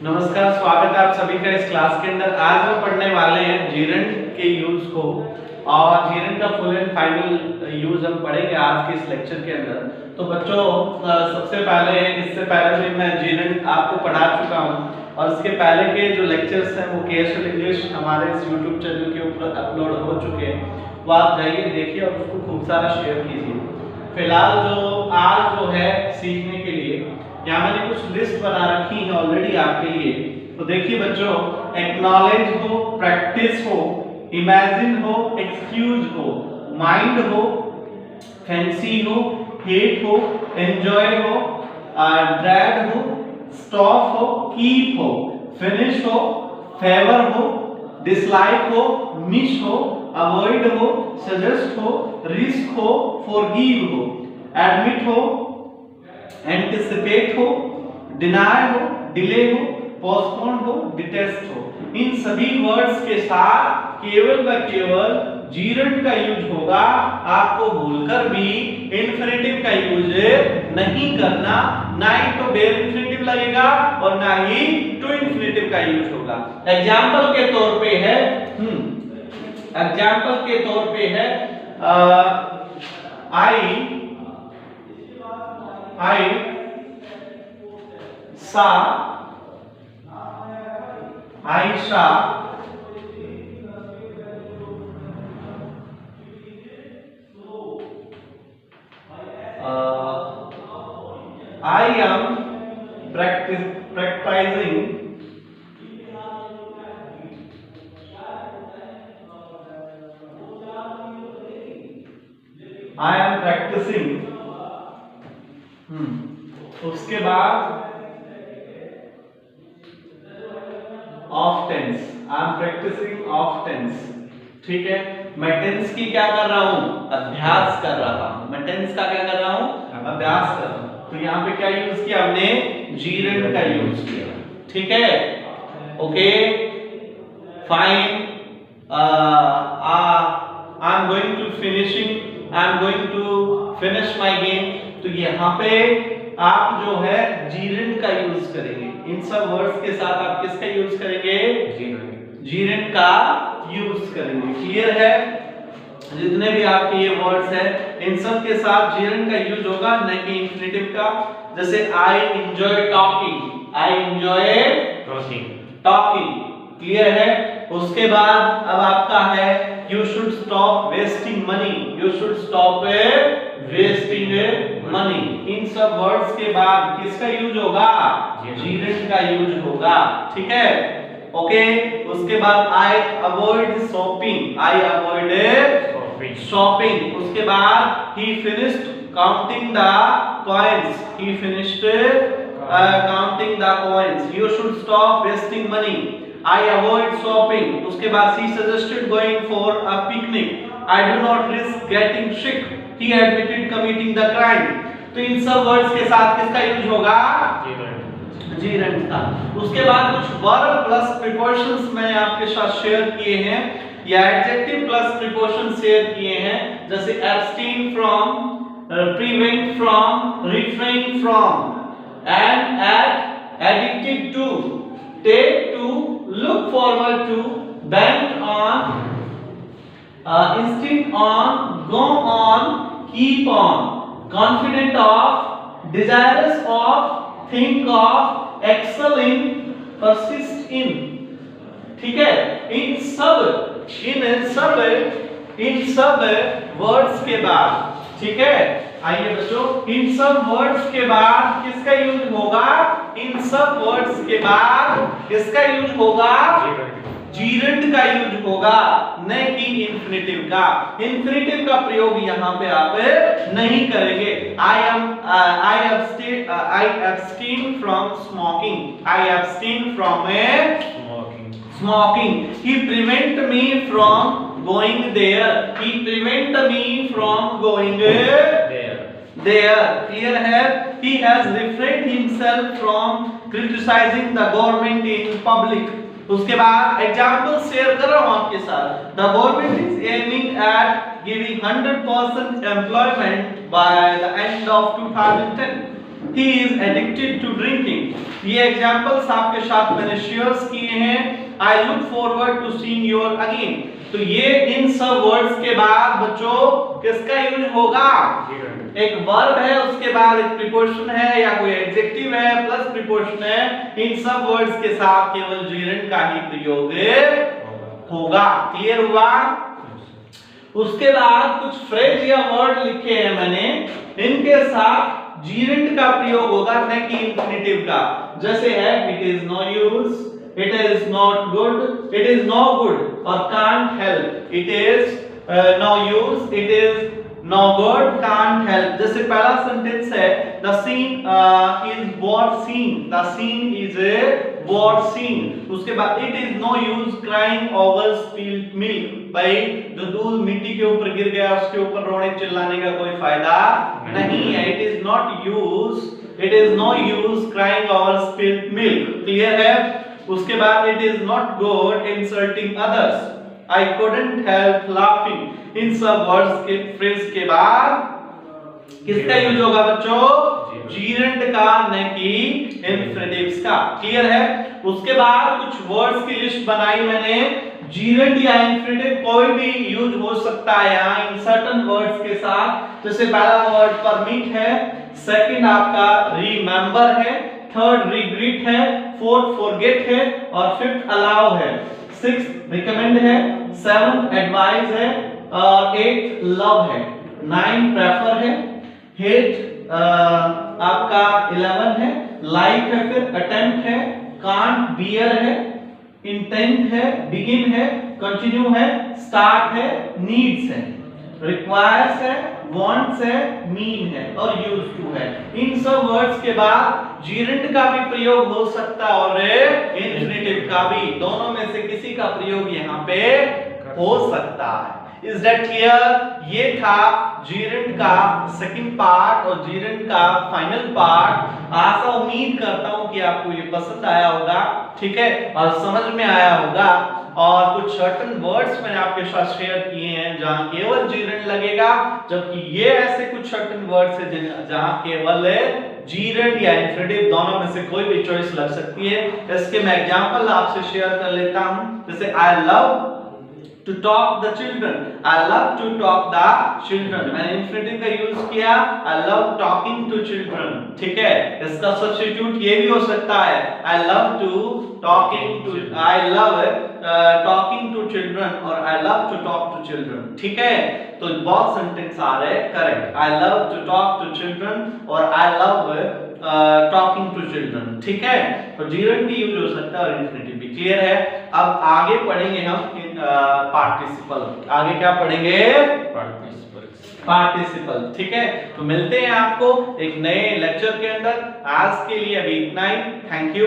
नमस्कार, स्वागत है आप सभी का इस क्लास के अंदर। आज हम पढ़ने वाले हैं जीरेंड के यूज को और जीरेंड का फुल एंड फाइनल यूज हम पढ़ेंगे आज के इस लेक्चर के अंदर। तो बच्चों सबसे पहले इससे पहले भी मैं जीरेंड आपको पढ़ा चुका हूं और इसके पहले के जो लेक्चर्स हैं वो केएसएल इंग्लिश हमारे इस यूट्यूब चैनल के ऊपर अपलोड हो चुके हैं। वो आप जाइए देखिए और उसको खूब सारा शेयर कीजिए। फिलहाल जो आज जो है सीखने के लिए यहाँ मैंने कुछ लिस्ट बना रखी है ऑलरेडी आपके लिए। तो देखिए बच्चों, एक्नॉलेज हो, प्रैक्टिस हो, इमेजिन हो, एक्सक्यूज हो, माइंड हो, फैंसी हो, हेट हो, एंजॉय हो, ड्रैग हो, स्टॉप हो, कीप हो, फिनिश हो, फेवर हो, डिसलाइक हो, मिस हो, अवॉइड हो, सजेस्ट हो, रिस्क हो, फॉरगिव हो, एडमिट हो, एंटिसिपेट हो, डिनाई हो, डिले हो, पोस्टपोन हो, डिटेस्ट हो। इन सभी वर्ड्स के साथ केवल व केवल जीरेंड का यूज होगा। आपको भूलकर भी इंफिनिटिव का यूज नहीं करना, ना ही तो बेयर इंफिनिटिव लगेगा और ना ही टू इंफिनिटिव का यूज होगा। एग्जाम्पल के तौर पे है I saw Aisha I am practicing उसके बाद of tense, I am practicing of tense. ठीक है, मैं टेंस की क्या कर रहा हूं? अभ्यास कर रहा हूं। मैं टेंस का क्या कर रहा हूं? अभ्यास कर रहा हूं। तो यहाँ पे क्या यूज किया हमने? जीरेंड का यूज किया। ठीक है, okay fine. I am going to finish my game. तो यहाँ पे आप जो है जीरेंड का यूज करेंगे। इन सब वर्ड्स के साथ आप किसका यूज करेंगे? जीरेंड का यूज करेंगे। क्लियर है? जितने भी आपके ये वर्ड्स हैं इन सब के साथ जीरेंड का यूज होगा, न कि इंफिनिटिव का। जैसे आई एंजॉय टॉकिंग। क्लियर है? उसके बाद अब आपका है you should stop wasting money. इन सब वर्ड्स के बाद किसका यूज होगा? जीरेंड का यूज होगा। ठीक है, ओके। उसके बाद आई अवॉइड शॉपिंग। उसके बाद he finished counting the coins। you should stop wasting money। I avoid shopping। उसके बाद she suggested going for a picnic। I do not risk getting sick। he admitted committing the crime। तो इन सब words के साथ किसका use होगा? जीरेंड का। उसके बाद कुछ वर्ब प्लस प्रीपोजिशंस मैंने आपके साथ शेयर किए हैं या एडजेक्टिव प्लस प्रीपोजिशन शेयर किए हैं। जैसे abstain from, prevent from, refrain from, and addicted to, take to, look forward to, bent on, instinct on, go on, keep on, confident of, desirous of, think of, excel in, persist in। ठीक है, इन सब words के बाद, ठीक है, आइए बच्चों, इन सब वर्ड्स के बाद किसका यूज होगा? इन सब वर्ड्स के बाद किसका यूज होगा? जीरेंड का यूज होगा, न कि इंफिनिटिव का। इंफिनिटिव का प्रयोग यहाँ पे आप नहीं करेंगे। I abstain from smoking। He prevent me from going there। Clear है? He has refrained himself from criticizing the government in public। उसके बाद एग्जाम्पल शेयर कर रहा हूं आपके साथ। The government is aiming at giving 100% employment by the end of 2010। he is addicted to drinking. ये examples आपके साथ मैंने शेयर्स किए हैं. I look forward to seeing you again. तो ये इन सब वर्ड्स के बाद बच्चों किसका यूज होगा? एक वर्ब है, उसके बाद एक प्रीपोजिशन है या कोई एडजेक्टिव है प्लस प्रीपोजिशन है. इन सब वर्ड्स के साथ केवल जीरेंड का ही प्रयोग होगा. क्लियर हुआ? उसके बाद कुछ फ्रेज या वर्ड लिखे हैं मैंने, इनके साथ जीरेंड का प्रयोग होगा न कि इंफिनिटिव का. जैसे है it is no use, it is not good, it is no good और can't help. It is no use, it is no good, can't help. जैसे पहला सेंटेंस है the scene is what seen, the scene is what seen. उसके बाद it is no use crying over spilled milk. भाई जो दूध मिट्टी के ऊपर गिर गया उसके ऊपर रोने चिल्लाने का कोई फायदा नहीं है. It is not use, it is no use crying over spilled milk. Clear है? उसके बाद it is not good insulting others. I couldn't help laughing. इन सब वर्ड्स के फ्रेज के बाद किसका यूज होगा बच्चों? जीरेंड का, न कि इंफिनिटिव्स का. क्लियर है? उसके बाद कुछ वर्ड्स की लिस्ट बनाई मैंने. जीरेंड या इंफिनिटिव कोई भी यूज हो सकता है यहाँ इन सर्टेन वर्ड्स के साथ. जैसे पहला वर्ड परमिट है, सेकंड आपका रिमेंबर है, थर्ड रिग्रेट है, फोर्थ फॉरगेट है और फिफ्थ अलाउ है, सिक्स्थ रिकमेंड है, सेवंथ एडवाइस है और एट लव है, 9 प्रेफर है, हेट आपका 11 है, लाइक है, फिर अटेम्प्ट है, कांट बियर है, इंटेंट है, बिगिन है, कंटिन्यू है, स्टार्ट है, नीड्स है, रिक्वायर्स है, वांट्स है, मीन है और यूज टू है. इन सब वर्ड्स के बाद जीरेंड का भी प्रयोग हो सकता है और इंफिनिटिव का भी. दोनों में से किसी का प्रयोग यहाँ पे हो सकता है. Is that clear? ये था जीरेंड का सेकंड पार्ट और जीरेंड का फाइनल पार्ट. आशा उम्मीद करता हूं कि आपको ये पसंद आया होगा, ठीक है, और समझ में आया होगा. और कुछ सर्टेन वर्ड्स मैंने आपके साथ शेयर किए हैं जहां केवल जीरेंड लगेगा, जबकि ये ऐसे कुछ सर्टेन वर्ड्स हैं जहां केवल जीरेंड या इंफिनिटिव दोनों में से कोई भी चॉइस लग सकती है. इसके मैं एग्जांपल आपसे शेयर कर लेता हूं. जैसे I love to talk the children, I love to talk the children. मैंने इंफिनिटिव का यूज किया, I love talking to children. ठीक है? इसका सब्स्टिट्यूट ये भी हो सकता है I love to talking to, I love talking to children और I love to talk to children. ठीक है? तो बहुत सेंटेंस आ रहे हैं correct. I love to talk to children और I love talking to children. ठीक है? तो जीरेंड भी यूज हो सकता है और इंफिनिटिव भी. क्लियर है? अब आगे पढ़ेंगे हम पार्टिसिपल. आगे क्या पढ़ेंगे? पार्टिसिपल. ठीक है? तो मिलते हैं आपको एक नए लेक्चर के अंदर. आज के लिए अभी इतना ही. Thank you.